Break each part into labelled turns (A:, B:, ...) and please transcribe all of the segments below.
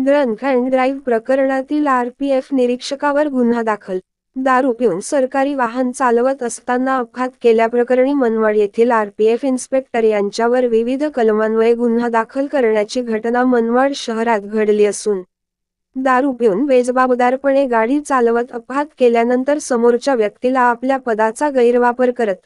A: Drunk and drive प्रकरणातील RPF निरीक्षकावर गुन्हा दाखल। दारू पिऊन सरकारी वाहन चालवत असताना अपघात केल्याप्रकरणी मनमाड येथील आरपीएफ इन्स्पेक्टर यांच्यावर विविध कलमान्वये गुन्हा दाखल करण्याची घटना मनमाड शहरात घडली असून, दारू पिऊन बेजबाबदारपणे गाडी चालवत अपघात केल्यानंतर समोरच्या व्यक्तीला आपल्या पदाचा गैरवापर करत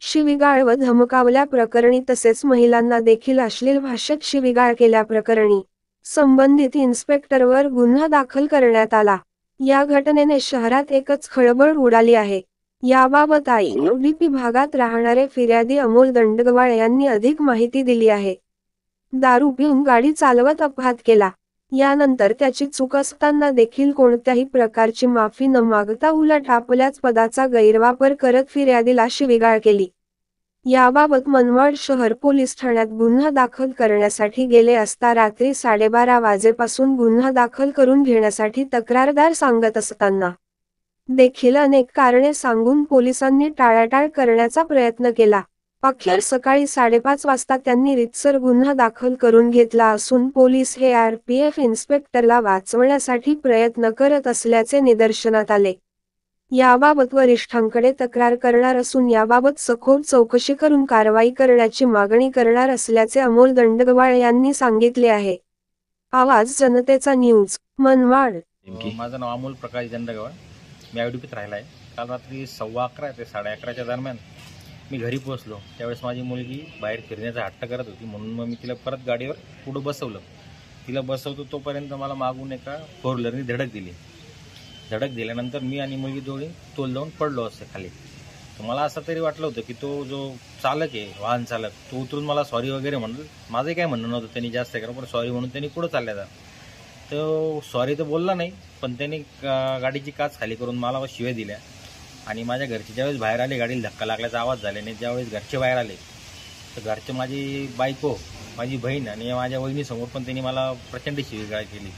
A: शिवीगाळ व धमकावल्या प्रकरणी तसेच महिलांना देखील अश्लील भाषेत शिवीगाळ केल्याप्रकरणी संबंधित इन्स्पेक्टरवर गुन्हा दाखल करण्यात आला। या घटनेने शहरात एकच खळबळ उडाली आहे। याबाबत आय.ओ.डी.पी. भागात राहणारे फिर्यादी अमोल दंडगवाळ यांनी अधिक माहिती दिली आहे। दारू पिऊन गाडी चालवत अपघात केला, यानंतर त्याची चूक असताना देखील कोणत्याही प्रकारची माफी न मागता उलट आपल्याच पदाचा गैरवापर करत फिर्यादीला शिवीगाळ केली। याबाबत मनमाड शहर पोलीस ठाण्यात गुन्हा दाखल करण्यासाठी गेले असता रात्री 12:30 वाजेपासून गुन्हा दाखल करून घेण्यासाठी तक्रारदार सांगत असताना देखील अनेक कारणे सांगून पोलिसांनी टाळाटाळ करण्याचा प्रयत्न केला। अखेर सकाळी 5:30 वाजता त्यांनी रीतसर गुन्हा दाखल करून घेतला असून पोलीस हे आरपीएफ इन्स्पेक्टरला वाचवण्यासाठी प्रयत्न करत असल्याचे निदर्शनात आले। याबाबत वरिष्ठांकडे तक्रार करणार असून याबाबत सखोल चौकशी करून कारवाई करण्याची मागणी करणार असल्याचे अमोल दंडगवाळ यांनी सांगितले आहे। आवाज जनतेचा न्यूज, मनमाड।
B: माझं नाव अमोल प्रकाश दंडगवाळ, मी आय.ओ.डी.पीत राहिला आहे। काल रात्री 11:15 ते 11:30च्या दरम्यान मी घरी पोहोचलो। त्यावेळेस माझी मुलगी बाहेर फिरण्याचा हट्ट करत होती, म्हणून मग मी तिला परत गाडीवर पुढे बसवलं। तिला बसवतो तोपर्यंत मला मागून एका फोर व्हीलरने धडक दिली। धडक दिल्यानंतर मी आणि मुलगी दोघी तोल जाऊन पडलो असते खाली। तर मला असं तरी वाटलं होतं की तो जो चालक आहे, वाहन चालक, तो उतरून मला सॉरी वगैरे म्हणलं। माझं काय म्हणणं नव्हतं त्यांनी जास्त करा, पण सॉरी म्हणून त्यांनी पुढे चालल्या तो सॉरी तर बोलला नाही, पण त्यांनी गाडीची काच खाली करून मला शिव्या दिल्या। आणि माझ्या घरचे ज्यावेळेस बाहेर आले, गाडीला धक्का लागल्याचा आवाज झाल्याने ज्यावेळेस घरचे बाहेर आले, तर घरचे माझी बायको, माझी बहीण आणि माझ्या वहिनीसमोर पण त्यांनी मला प्रचंड शिवीगाळ केली।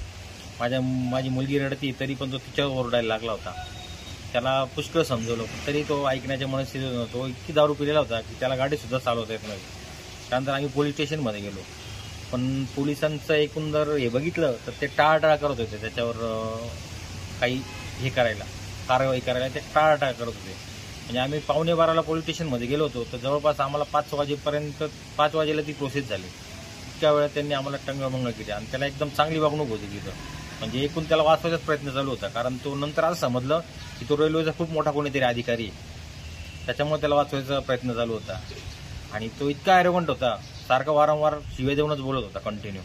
B: माझी मुलगी रडती तरी पण तो तिच्यावर ओरडायला लागला होता। त्याला पुष्कळ समजवलं तरी तो ऐकण्याच्या मनस्थितीत नव्हता। तो इतकी दारू पिलेला होता की त्याला गाडीसुद्धा चालवता येत नव्हती। त्यानंतर आम्ही पोलीस स्टेशनमध्ये गेलो, पण पोलिसांचं एकूण जर हे बघितलं तर ते टाळाटाळ करत होते त्याच्यावर काही हे करायला, कारवाई करायला ते टाळाटाळ करत होते। म्हणजे आम्ही 11:15ला पोलीस स्टेशनमध्ये गेलो होतो, तर जवळपास आम्हाला 5 वाजेपर्यंत 5 वाजेला ती प्रोसेस झाली। इतक्या वेळा त्यांनी आम्हाला टंगळमंगळ केली आणि त्याला एकदम चांगली वागणूक होती तिथं। म्हणजे एकूण त्याला वाचवायचाच प्रयत्न चालू होता, कारण तो नंतर असं समजलं की तो रेल्वेचा खूप मोठा कोणीतरी अधिकारी आहे, त्याच्यामुळे त्याला वाचवायचा प्रयत्न चालू होता। आणि तो इतका ॲरोगंट होता, सारखा वारंवार शिव्या देऊनच बोलत होता कंटिन्यू।